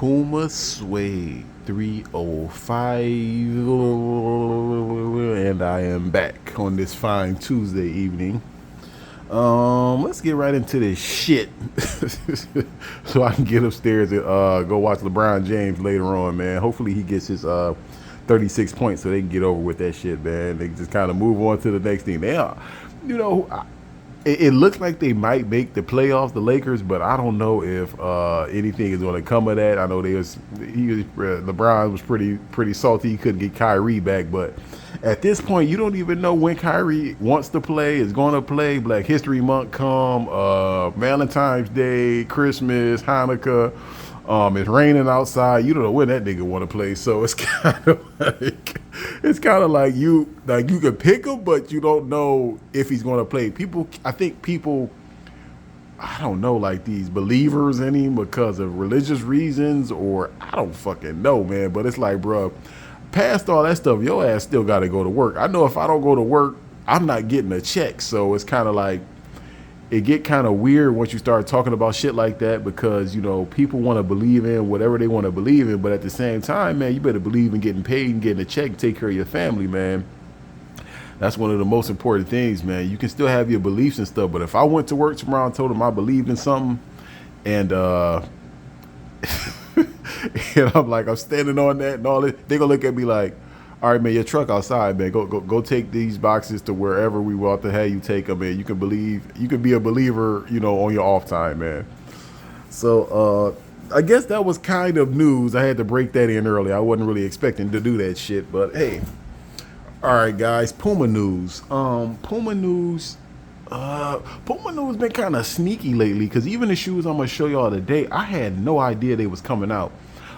Puma Suede 305, and I am back on this fine Tuesday evening. Let's get right into this shit so I can get upstairs and go watch LeBron James later on, man. Hopefully he gets his 36 points so they can get over with that shit, man. They can just kind of move on to the next thing. They are, you know, it looks like they might make the playoffs, the Lakers, but I don't know if anything is going to come of that. I know LeBron was pretty salty. He couldn't get Kyrie back, but at this point, you don't even know when Kyrie wants to play, is going to play. Black History Month come, Valentine's Day, Christmas, Hanukkah. It's raining outside. You don't know when that nigga want to play, so it's kind of like you can pick him, but you don't know if he's going to play. I think people, I don't know, like these believers in him because of religious reasons, or I don't fucking know, man. But it's like, bro, past all that stuff, your ass still got to go to work. I know if I don't go to work, I'm not getting a check, so it's kind of like. It get kind of weird once you start talking about shit like that because, you know, people want to believe in whatever they want to believe in. But at the same time, man, you better believe in getting paid and getting a check and take care of your family, man. That's one of the most important things, man. You can still have your beliefs and stuff. But if I went to work tomorrow and told them I believed in something and and I'm standing on that and all that, they're going to look at me like, all right, man, your truck outside, man. Go take these boxes to wherever we want to have you take them, man. You can be a believer, you know, on your off time, man. So I guess that was kind of news. I had to break that in early. I wasn't really expecting to do that shit, but hey. All right, guys, Puma news. Puma news been kind of sneaky lately because even the shoes I'm gonna show y'all today, I had no idea they was coming out.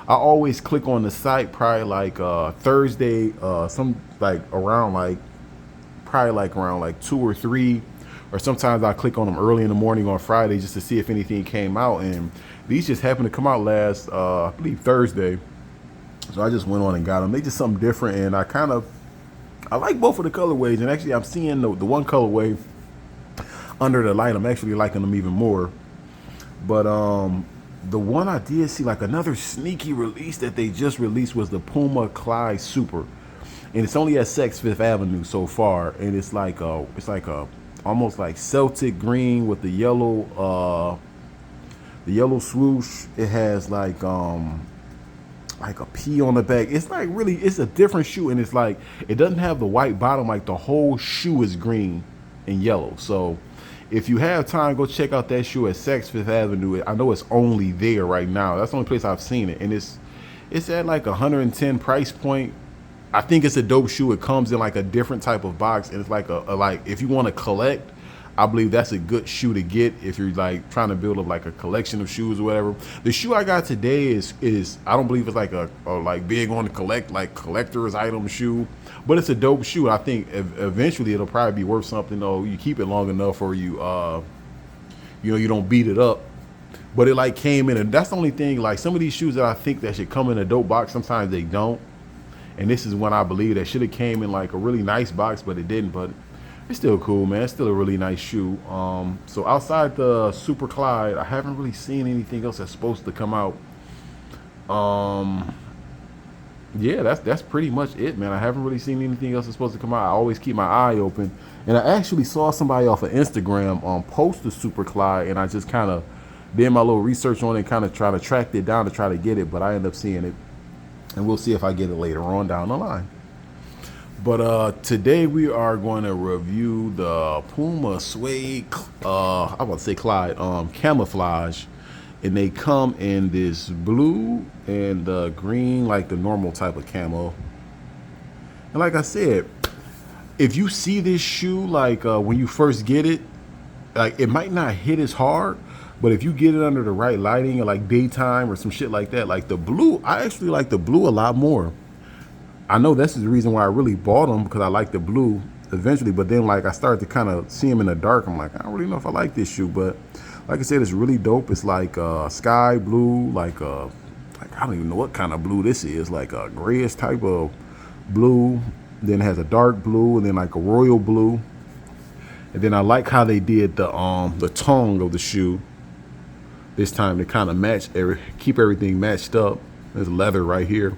I always click on the site probably like Thursday, some like around like probably like around like 2 or 3, or sometimes I click on them early in the morning on Friday just to see if anything came out. And these just happened to come out last, I believe Thursday. So I just went on and got them. They just something different, and I like both of the colorways. And actually, I'm seeing the one colorway under the light. I'm actually liking them even more. But the one I did see, like another sneaky release that they just released, was the Puma Clyde Super, and it's only at Saks Fifth Avenue so far. And it's like a almost like Celtic green with the yellow swoosh. It has like a P on the back. It's like really, it's a different shoe, and it's like it doesn't have the white bottom. Like the whole shoe is green and yellow. So if you have time, go check out that shoe at Saks Fifth Avenue. I know it's only there right now. That's the only place I've seen it. And it's at like 110 price point. I think it's a dope shoe. It comes in like a different type of box. And it's like like if you want to collect, I believe that's a good shoe to get if you're like trying to build up like a collection of shoes or whatever. The shoe I got today is I don't believe it's like a like big on the collector's item shoe, but it's a dope shoe. I think eventually it'll probably be worth something though. You keep it long enough, or you you don't beat it up. But it like came in, and that's the only thing. Like some of these shoes that I think that should come in a dope box, sometimes they don't. And this is one I believe that should have came in like a really nice box, but it didn't. But it's still cool, man. It's still a really nice shoe. So outside the Super Clyde, I haven't really seen anything else that's supposed to come out. Yeah, that's pretty much it, man. I haven't really seen anything else that's supposed to come out. I always keep my eye open. And I actually saw somebody off of Instagram post the Super Clyde, and I just kind of did my little research on it, kind of try to track it down to try to get it, but I end up seeing it. And we'll see if I get it later on down the line. But today we are going to review the Puma Suede, I about to say Clyde, camouflage. And they come in this blue and green, like the normal type of camo. And like I said, if you see this shoe, like when you first get it, like it might not hit as hard, but if you get it under the right lighting or like daytime or some shit like that, like the blue, I actually like the blue a lot more. I know this is the reason why I really bought them, because I like the blue eventually, but then like I started to kind of see them in the dark. I'm like, I don't really know if I like this shoe, but like I said, it's really dope. It's like sky blue, like I don't even know what kind of blue this is, like a grayish type of blue. Then it has a dark blue, and then like a royal blue. And then I like how they did the tongue of the shoe. this time to kind of keep everything matched up. There's leather right here.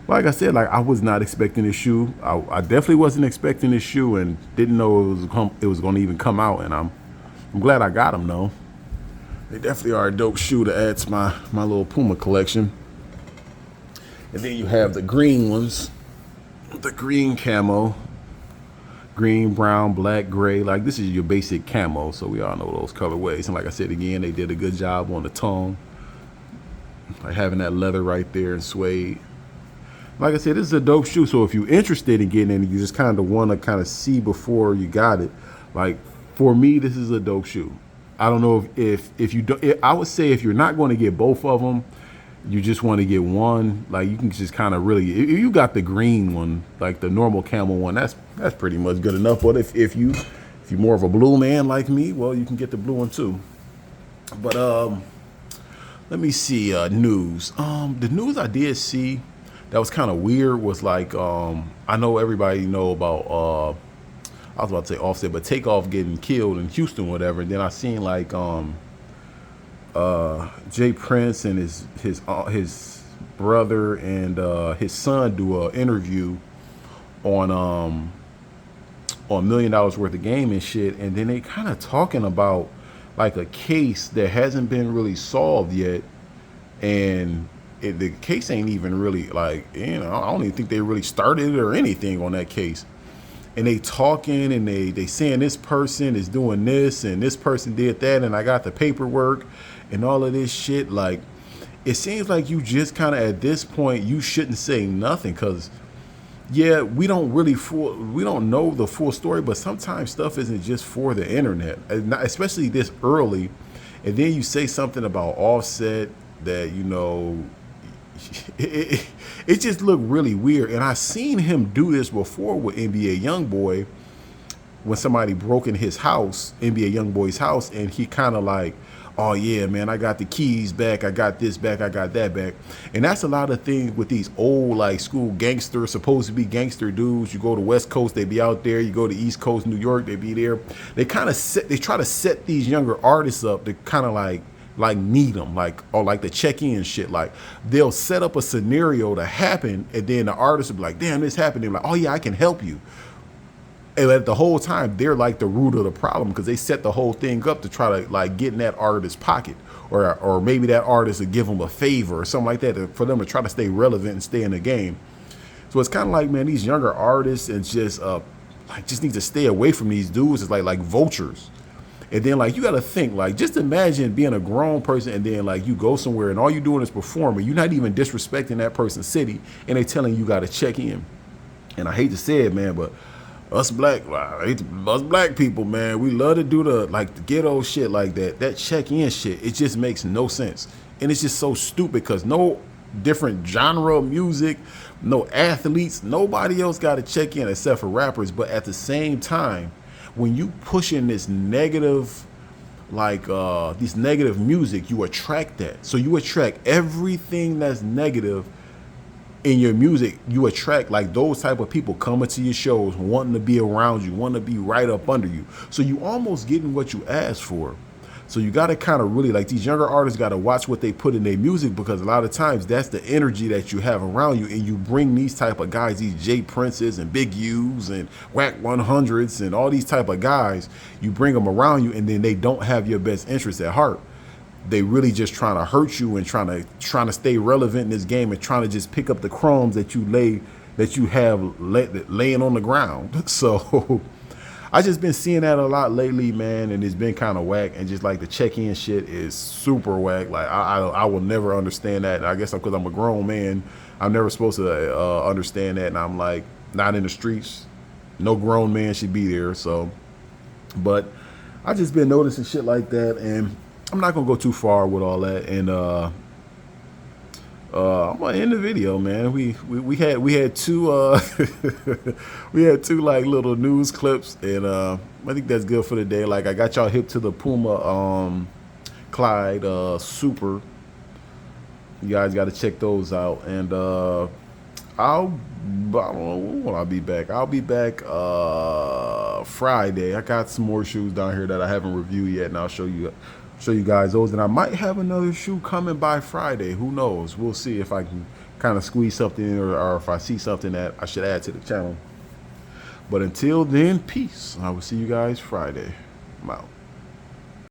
Like I said, like I was not expecting this shoe. I definitely wasn't expecting this shoe, and didn't know it was going to even come out. And I'm glad I got them though. They definitely are a dope shoe to add to my little Puma collection. And then you have the green ones, the green camo, green, brown, black, gray. Like this is your basic camo, so we all know those colorways. And like I said again, they did a good job on the tongue, like having that leather right there and suede. Like I said, this is a dope shoe. So if you're interested in getting it, you just kind of want to kind of see before you got it. Like for me, this is a dope shoe. I don't know if you don't. I would say if you're not going to get both of them, you just want to get one. Like you can just kind of really, if you got the green one, like the normal camel one, that's pretty much good enough. But if you're more of a blue man like me, well, you can get the blue one too. But let me see news. The news I did see that was kind of weird was like I know everybody know about I was about to say Offset, but Takeoff getting killed in Houston, whatever. And then I seen like Jay Prince and his brother and his son do an interview on $1 million worth of game and shit, and then they kind of talking about like a case that hasn't been really solved yet, and the case ain't even really like, I don't even think they really started it or anything on that case. And they talking and they saying this person is doing this and this person did that, and I got the paperwork and all of this shit. Like it seems like you just kind of at this point you shouldn't say nothing, because yeah, we don't know the full story, but sometimes stuff isn't just for the internet, especially this early. And then you say something about Offset that it just looked really weird. And I seen him do this before with NBA YoungBoy when somebody broke in his house, NBA YoungBoy's house, and he kind of like, oh yeah, man, I got the keys back, I got this back, I got that back. And that's a lot of things with these old like school gangsters, supposed to be gangster dudes. You go to West Coast, they be out there. You go to East Coast, New York, they be there. They try to set these younger artists up to kind of like meet them, or to check in shit. Like they'll set up a scenario to happen, and then the artist will be like, damn, this happened. They're like, oh yeah, I can help you. And at the whole time, they're like the root of the problem, because they set the whole thing up to try to like get in that artist's pocket, or maybe that artist would give them a favor or something like that for them to try to stay relevant and stay in the game. So it's kind of like, man, these younger artists and just need to stay away from these dudes. It's like vultures. And then like you got to think, like just imagine being a grown person and then like you go somewhere and all you doing is performing. You're not even disrespecting that person's city, and they telling you got to check in. And I hate to say it, man, but us black people, man, we love to do the ghetto shit like that. That check-in shit, it just makes no sense. And it's just so stupid, because no different genre of music, no athletes, nobody else got to check in except for rappers. But at the same time, when you pushing this negative, this negative music, you attract that. So you attract everything that's negative in your music. You attract like those type of people coming to your shows, wanting to be around you, wanting to be right up under you. So you almost getting what you asked for. So you got to kind of really, like, these younger artists got to watch what they put in their music, because a lot of times that's the energy that you have around you. And you bring these type of guys, these Jay Princes and Big U's and Whack 100s and all these type of guys, you bring them around you, and then they don't have your best interest at heart. They really just trying to hurt you and trying to stay relevant in this game, and trying to just pick up the crumbs that you have laying on the ground. So I just been seeing that a lot lately, man, and it's been kind of whack. And just like the check-in shit is super whack. Like I will never understand that. And I guess because I'm a grown man, I'm never supposed to understand that. And I'm like not in the streets. No grown man should be there. So, but I just been noticing shit like that, and I'm not gonna go too far with all that. And I'm gonna end the video, man. We had two we had two like little news clips, and I think that's good for the day. Like I got y'all hip to the Puma Clyde Super. You guys got to check those out. And I don't know when I'll be back. I'll be back Friday. I got some more shoes down here that I haven't reviewed yet, and I'll show you show you guys those, and I might have another shoe coming by Friday. Who knows? We'll see if I can kind of squeeze something in, or if I see something that I should add to the channel. But until then, peace. I will see you guys Friday. I'm out.